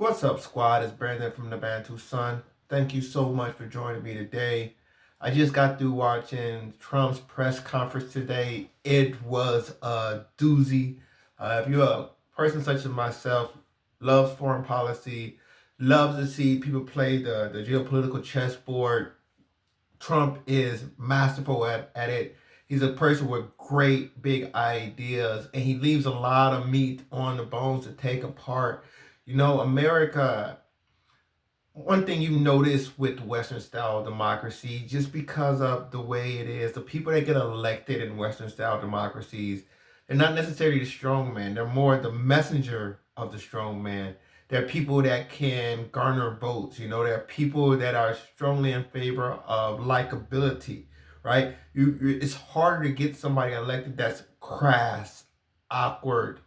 What's up, squad? It's Brandon from the Bantu Sun. Thank you so much for joining me today. I just got through watching Trump's press conference today. It was a doozy. If you're a person such as myself, loves foreign policy, loves to see people play the geopolitical chessboard, Trump is masterful at it. He's a person with great big ideas, and he leaves a lot of meat on the bones to take apart. America, one thing you notice with Western style democracy, just because of the way it is, the people that get elected in Western style democracies, they're not necessarily the strong man. They're more the messenger of the strong man. They're people that can garner votes. They're people that are strongly in favor of likability, right? It's harder to get somebody elected that's crass, awkward,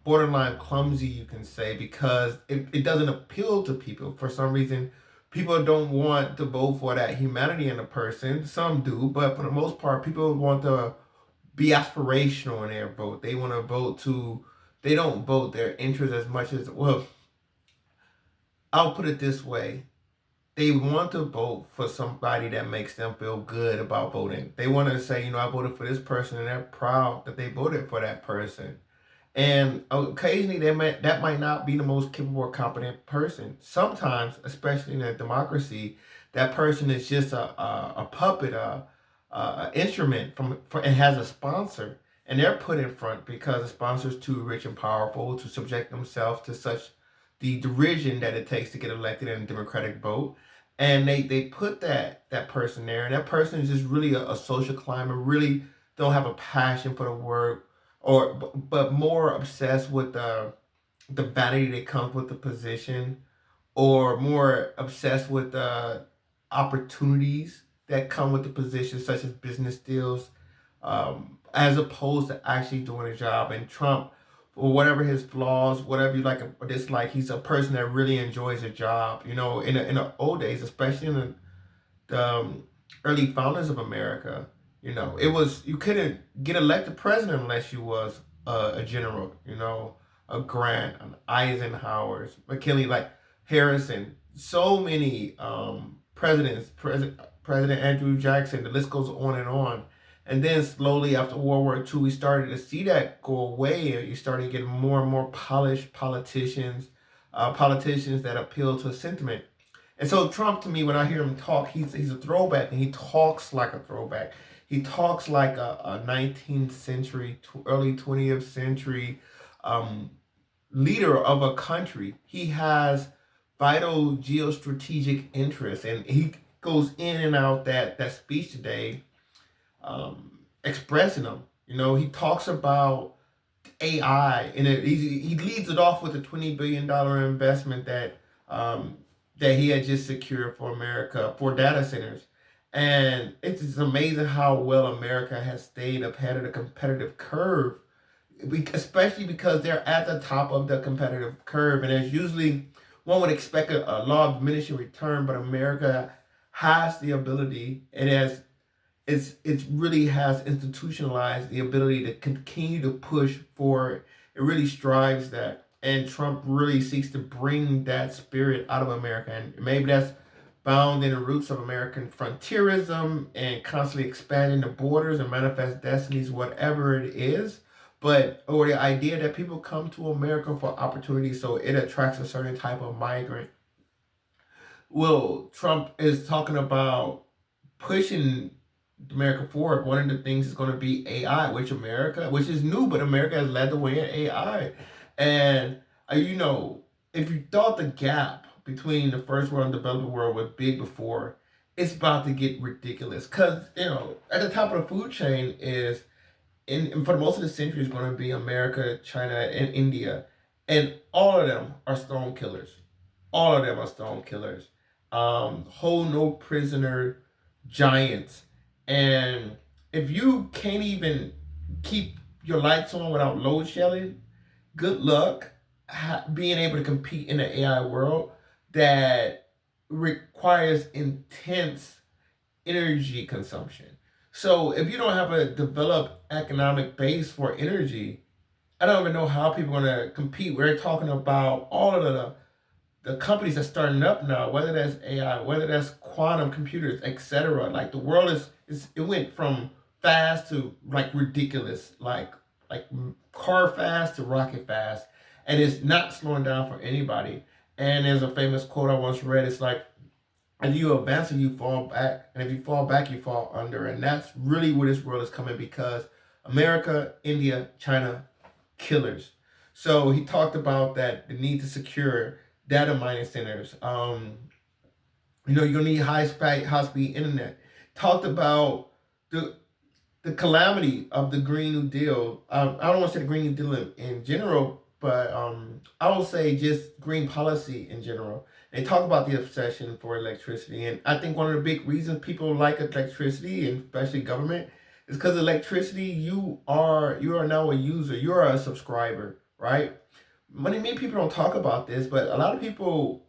borderline clumsy, you can say, because it doesn't appeal to people. For some reason, people don't want to vote for that humanity in a person. Some do, but for the most part, people want to be aspirational in their vote. They want to vote to, they don't vote their interest as much as, well, I'll put it this way. They want to vote for somebody that makes them feel good about voting. They want to say, I voted for this person, and they're proud that they voted for that person. And occasionally, that might not be the most capable or competent person. Sometimes, especially in a democracy, that person is just a puppet, a instrument and has a sponsor, and they're put in front because the sponsor's too rich and powerful to subject themselves to such the derision that it takes to get elected in a democratic vote. And they put that person there, and that person is just really a social climber, really don't have a passion for the work, or but more obsessed with the vanity that comes with the position, or more obsessed with the opportunities that come with the position, such as business deals, as opposed to actually doing a job. And Trump, or whatever his flaws, whatever you like or dislike, he's a person that really enjoys a job. In the old days, especially in the early founders of America, it was, you couldn't get elected president unless you was a general. A Grant, an Eisenhower's, McKinley, like Harrison, so many President Andrew Jackson. The list goes on and on. And then slowly after World War II, we started to see that go away, and you started getting more and more polished politicians that appeal to a sentiment. And so Trump, to me, when I hear him talk, he's a throwback, and he talks like a throwback. He talks like a 19th century, early 20th century um, leader of a country. He has vital geostrategic interests, and he goes in and out that speech today, expressing them. He talks about AI, and he leads it off with a $20 billion investment that he had just secured for America for data centers. And it's just amazing how well America has stayed ahead of the competitive curve, especially because they're at the top of the competitive curve. And there's usually, one would expect a law of diminishing return, but America has the ability, it really has institutionalized the ability to continue to push forward. It really strives that. And Trump really seeks to bring that spirit out of America. And maybe that's found in the roots of American frontierism and constantly expanding the borders and manifest destinies, whatever it is. Or the idea that people come to America for opportunity, so it attracts a certain type of migrant. Well, Trump is talking about pushing America forward. One of the things is going to be AI, which is new, but America has led the way in AI. And if you thought the gap between the first world and developing world was big before, it's about to get ridiculous. Because at the top of the food chain is, and for most of the century, is going to be America, China, and India, and all of them are stone killers. All of them are stone killers. Hold no prisoner giants. And if you can't even keep your lights on without load shedding, good luck being able to compete in the AI world that requires intense energy consumption. So if you don't have a developed economic base for energy, I don't even know how people are going to compete. We're talking about all of the companies that's starting up now, whether that's AI, whether that's quantum computers, etc. Like the world is it went from fast to like ridiculous, like car fast to rocket fast, and it's not slowing down for anybody. And there's a famous quote I once read. It's like, if you advance or you fall back, and if you fall back, you fall under. And that's really where this world is coming, because America, India, China, killers. So he talked about that the need to secure data mining centers. You're gonna need high speed internet. Talked about the the calamity of the Green New Deal. I don't want to say the Green New Deal in general, but I will say just green policy in general. They talk about the obsession for electricity, and I think one of the big reasons people like electricity, and especially government, is because electricity. You are now a user. You are a subscriber, right? Many people don't talk about this, but a lot of people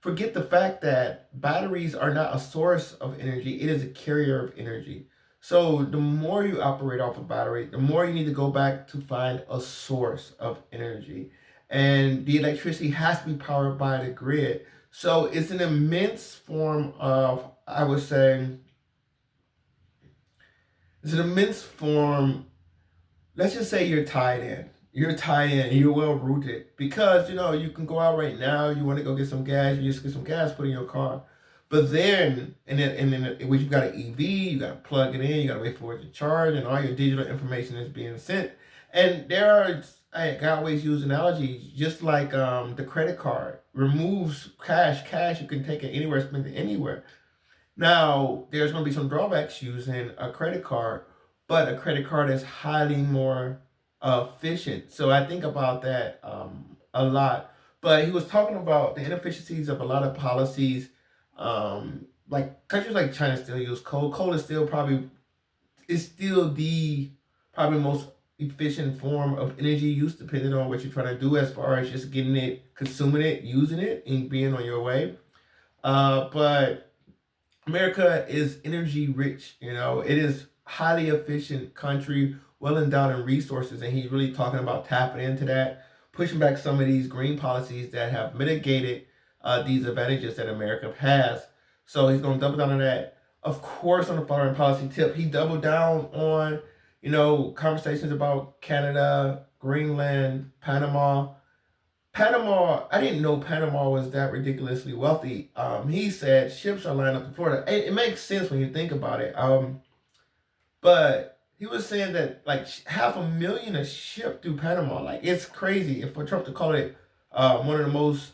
forget the fact that batteries are not a source of energy, it is a carrier of energy. So the more you operate off a battery, the more you need to go back to find a source of energy. And the electricity has to be powered by the grid. So it's an immense form of, I would say, it's an immense form. Let's just say you're tied in. You're tied in. You're well rooted, because you can go out right now. You want to go get some gas. You just get some gas, put in your car. But then, which you got an EV, you got to plug it in. You got to wait for it to charge, and all your digital information is being sent. And there are, I always use analogies, just like the credit card removes cash. Cash you can take it anywhere, spend it anywhere. Now, there's going to be some drawbacks using a credit card, but a credit card is highly more efficient. So I think about that a lot. But he was talking about the inefficiencies of a lot of policies. Like countries like China still use coal. Coal is still the probably most efficient form of energy use, depending on what you're trying to do as far as just getting it, consuming it, using it, and being on your way. But America is energy rich. It is highly efficient country, well endowed in resources, and he's really talking about tapping into that, pushing back some of these green policies that have mitigated these advantages that America has. So he's going to double down on that. Of course, on the foreign policy tip, he doubled down on conversations about Canada, Greenland, Panama. Panama, I didn't know Panama was that ridiculously wealthy. He said ships are lined up to Florida. It makes sense when you think about it. But he was saying that like 500,000 is shipped through Panama. Like, it's crazy. And for Trump to call it one of the most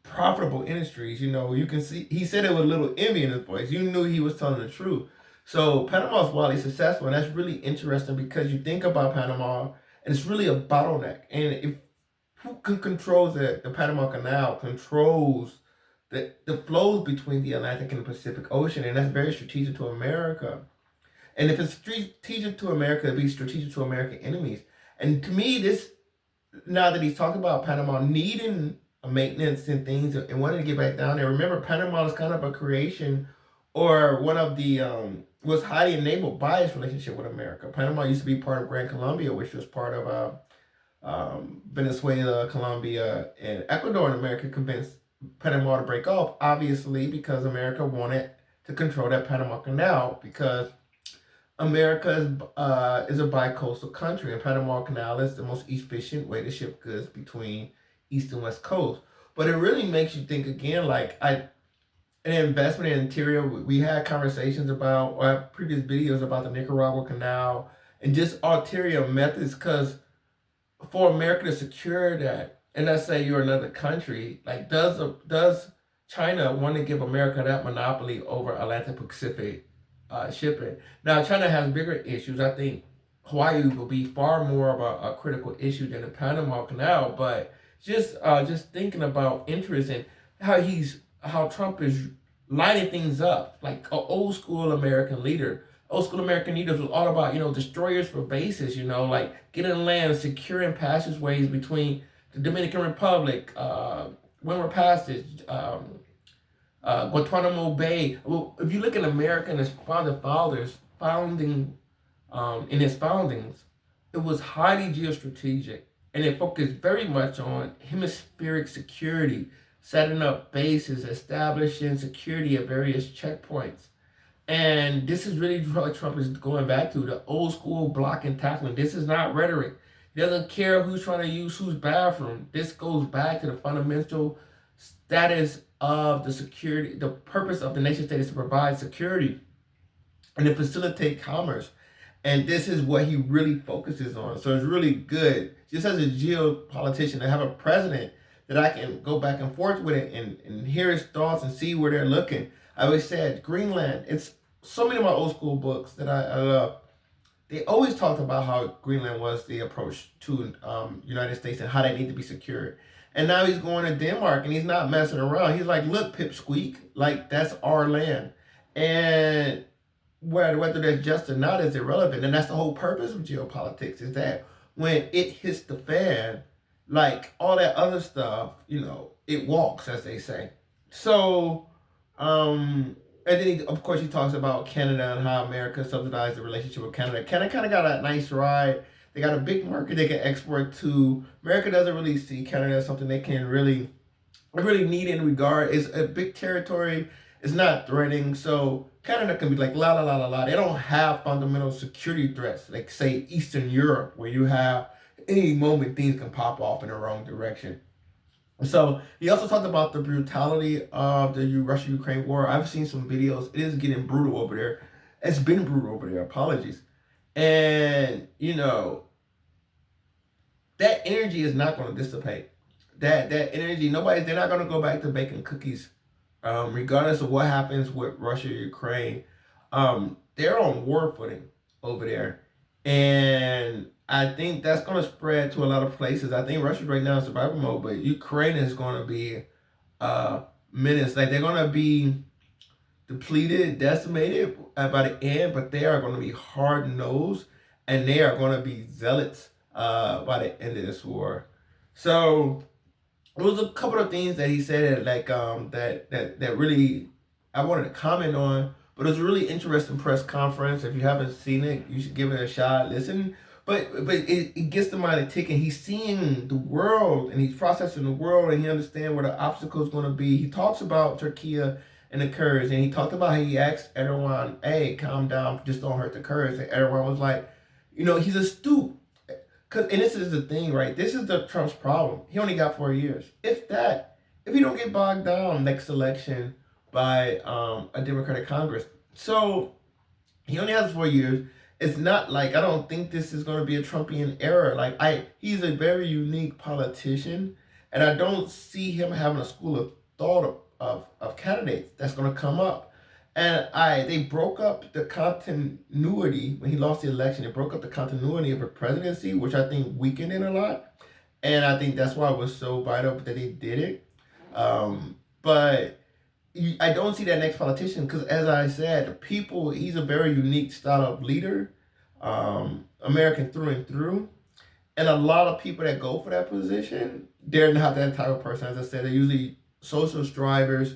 profitable industries, you can see he said it with a little envy in his voice. You knew he was telling the truth. So Panama is wildly successful, and that's really interesting because you think about Panama, and it's really a bottleneck. And if who controls the Panama Canal controls the flows between the Atlantic and the Pacific Ocean, and that's very strategic to America. And if it's strategic to America, it'd be strategic to American enemies. And to me, this now that he's talking about Panama needing a maintenance and things and wanting to get back down there, remember Panama is kind of a creation or one of the was highly enabled by its relationship with America. Panama used to be part of Gran Colombia, which was part of Venezuela, Colombia, and Ecuador. And America convinced Panama to break off, obviously because America wanted to control that Panama Canal, because America is a bi-coastal country, and Panama Canal is the most efficient way to ship goods between East and West Coast. But it really makes you think again, like an investment in interior. We had conversations about, or previous videos about the Nicaragua Canal and just ulterior methods, because for America to secure that, and let's say you're another country, like does China want to give America that monopoly over Atlantic Pacific shipping? Now, China has bigger issues. I think Hawaii will be far more of a critical issue than the Panama Canal. But just thinking about interest and how Trump is lighting things up like an old school American leader. Old school American leaders was all about destroyers for bases. Like getting land, securing passageways between the Dominican Republic, Windward Passage, Guantanamo Bay. Well, if you look at America and its founding, in its foundings, it was highly geostrategic, and it focused very much on hemispheric security, setting up bases, establishing security at various checkpoints. And this is really what Trump is going back to, the old school block and tackling. This is not rhetoric. He doesn't care who's trying to use whose bathroom. This goes back to the fundamental status of the security. The purpose of the nation state is to provide security and to facilitate commerce. And this is what he really focuses on. So it's really good, just as a geopolitician, to have a president that I can go back and forth with it and hear his thoughts and see where they're looking. I always said Greenland. It's so many of my old school books that I love. They always talked about how Greenland was the approach to United States and how they need to be secured. And now he's going to Denmark and he's not messing around. He's like, look, pipsqueak, like that's our land. And whether that's just or not is irrelevant. And that's the whole purpose of geopolitics, is that when it hits the fan, like all that other stuff, it walks, as they say. So, and then of course he talks about Canada and how America subsidized the relationship with Canada. Canada kind of got a nice ride. They got a big market they can export to. America doesn't really see Canada as something they can really need in regard. It's a big territory. It's not threatening. So Canada can be like la la la la la. They don't have fundamental security threats like say Eastern Europe, where you have any moment things can pop off in the wrong direction. So he also talked about the brutality of the Russia-Ukraine war. I've seen some videos. It is getting brutal over there. It's been brutal over there. Apologies. And that energy is not going to dissipate. That energy, they're not going to go back to baking cookies, regardless of what happens with Russia, Ukraine. They're on war footing over there, and I think that's going to spread to a lot of places. I think Russia right now is survival mode, but Ukraine is going to be menace. Like they're going to be depleted, decimated by the end, but they are going to be hard nosed and they are going to be zealots by the end of this war. So there was a couple of things that he said that really I wanted to comment on, but it was a really interesting press conference. If you haven't seen it, you should give it a shot. Listen. But it gets the mind ticking. He's seeing the world and he's processing the world and he understands where the obstacle is going to be. He talks about Turkey and the Kurds, and he talked about how he asked Erdogan, hey, calm down, just don't hurt the Kurds. And Erdogan was like, he's astute. And this is the thing, right? This is the Trump's problem. He only got 4 years. If he don't get bogged down next election by a Democratic Congress. So he only has 4 years. It's not like, I don't think this is going to be a Trumpian era. He's a very unique politician, and I don't see him having a school of thought of candidates that's going to come up. And they broke up the continuity when he lost the election. They broke up the continuity of a presidency, which I think weakened it a lot. And I think that's why it was so vital that they did it. But I don't see that next politician because, as I said, he's a very unique style of leader, American through and through. And a lot of people that go for that position, they're not that type of person. As I said, they're usually social strivers,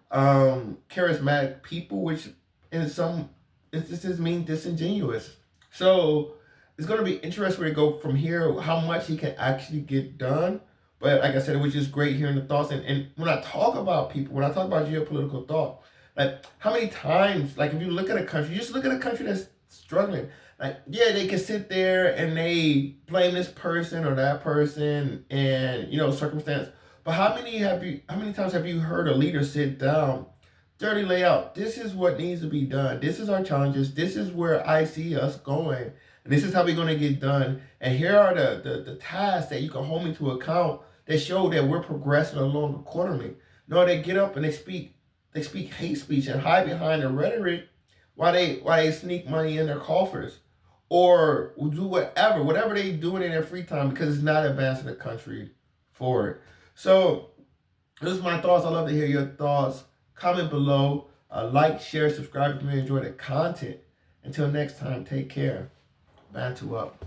charismatic people, which in some instances mean disingenuous. So it's going to be interesting to go from here, how much he can actually get done. But like I said, it was just great hearing the thoughts. And when I talk about people, when I talk about geopolitical thought, like how many times, like if you look at a country, you just look at a country that's struggling. Like, yeah, they can sit there and they blame this person or that person and, circumstance. But how many times have you heard a leader sit down, thoroughly lay out, this is what needs to be done. This is our challenges. This is where I see us going. And this is how we're going to get done. And here are the tasks that you can hold me to account that show that we're progressing along accordingly. No, they get up and they speak hate speech and hide behind the rhetoric while they sneak money in their coffers or do whatever they doing in their free time because it's not advancing the country forward. So those are my thoughts. I'd love to hear your thoughts. Comment below. Like, share, subscribe if you enjoy the content. Until next time, take care. Bantu up.